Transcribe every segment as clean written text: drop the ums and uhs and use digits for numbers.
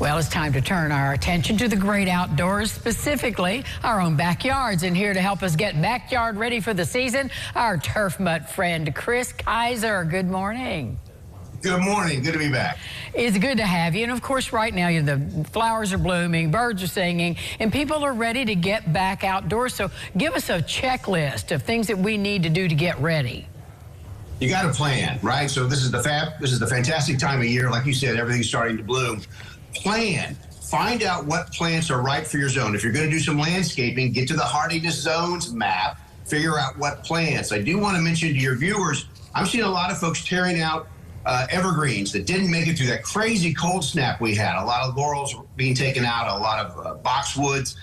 Well, it's time to turn our attention to the great outdoors, specifically our own backyards. And here to help us get backyard ready for the season, our Turf Mutt friend, Chris Kaiser. Good morning. Good morning. Good to be back. It's good to have you. And of course, right now, the flowers are blooming, birds are singing, and people are ready to get back outdoors. So give us a checklist of things that we need to do to get ready. You got to plan, right? So this is the fantastic time of year. Like you said, everything's starting to bloom. Plan. Find out what plants are right for your zone. If you're going to do some landscaping, get to the hardiness zones map. Figure out what plants. I do want to mention to your viewers, I'm seeing a lot of folks tearing out evergreens that didn't make it through that crazy cold snap we had. A lot of laurels being taken out, a lot of boxwoods.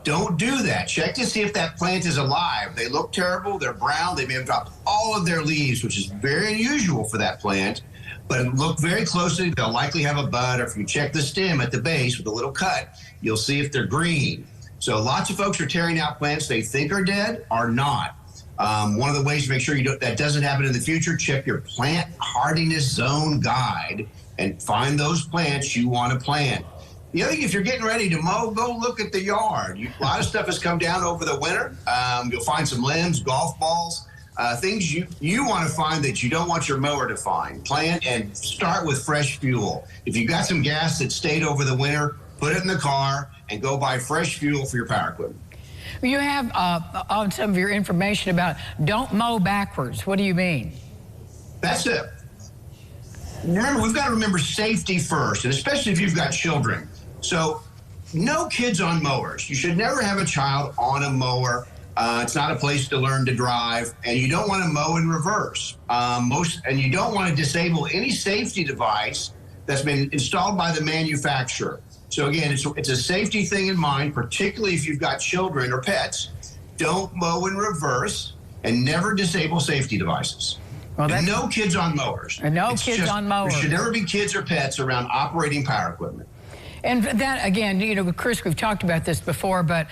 Don't do that. Check to see if that plant is alive. They look terrible. They're brown. They may have dropped all of their leaves, which is very unusual for that plant. But look very closely. They'll likely have a bud, or if you check the stem at the base with a little cut, you'll see if they're green. So lots of folks are tearing out plants they think are dead or not. One of the ways to make sure that doesn't happen in the future, check your plant hardiness zone guide and find those plants you want to plant. The other thing, if you're getting ready to mow, go look at the yard. A lot of stuff has come down over the winter. You'll find some limbs, golf balls, things you want to find that you don't want your mower to find. Plant and start with fresh fuel. If you've got some gas that stayed over the winter, put it in the car and go buy fresh fuel for your power equipment. You have on some of your information about don't mow backwards. What do you mean? That's it. Remember, we've got to remember safety first, and especially if you've got children. So no kids on mowers. You should never have a child on a mower. It's not a place to learn to drive, and you don't want to mow in reverse. And you don't want to disable any safety device that's been installed by the manufacturer. So again, it's a safety thing in mind, particularly if you've got children or pets. Don't mow in reverse, and never disable safety devices. Well, and no kids on mowers. And no kids on mowers. There should never be kids or pets around operating power equipment. And that, again, Chris, we've talked about this before, but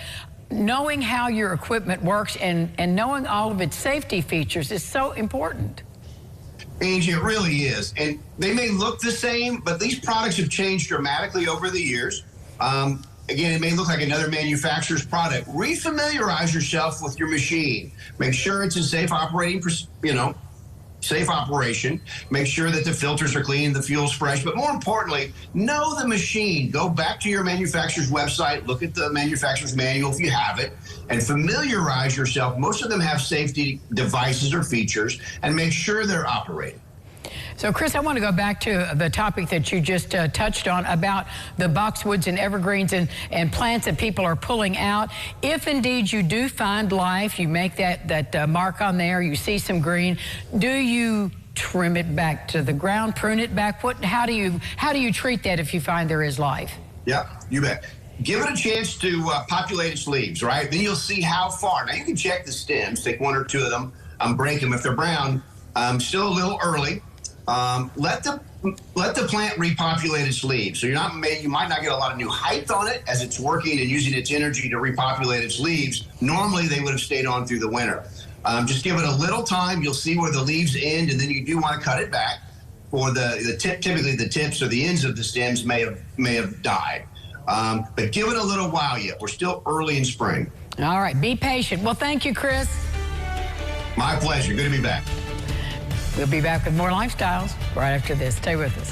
knowing how your equipment works and knowing all of its safety features is so important. Angie, it really is. And they may look the same, but these products have changed dramatically over the years. Again, it may look like another manufacturer's product. Refamiliarize yourself with your machine. Make sure it's in safe operating, safe operation. Make sure that the filters are clean, the fuel's fresh. But more importantly, know the machine. Go back to your manufacturer's website, look at the manufacturer's manual if you have it, and familiarize yourself. Most of them have safety devices or features, and make sure they're operating. So, Chris, I want to go back to the topic that you just touched on about the boxwoods and evergreens and plants that people are pulling out. If indeed you do find life, you make that mark on there, you see some green, do you trim it back to the ground, prune it back? How do you treat that if you find there is life? Yeah, you bet. Give it a chance to populate its leaves, right? Then you'll see how far. Now, you can check the stems, take one or two of them, break them. If they're brown, still a little early. Let the plant repopulate its leaves. So you might not get a lot of new height on it as it's working and using its energy to repopulate its leaves. Normally, they would have stayed on through the winter. Just give it a little time. You'll see where the leaves end, and then you do want to cut it back. For the tip, typically the tips or the ends of the stems may have died. But give it a little while yet. We're still early in spring. All right, be patient. Well, thank you, Chris. My pleasure. Good to be back. We'll be back with more lifestyles right after this. Stay with us.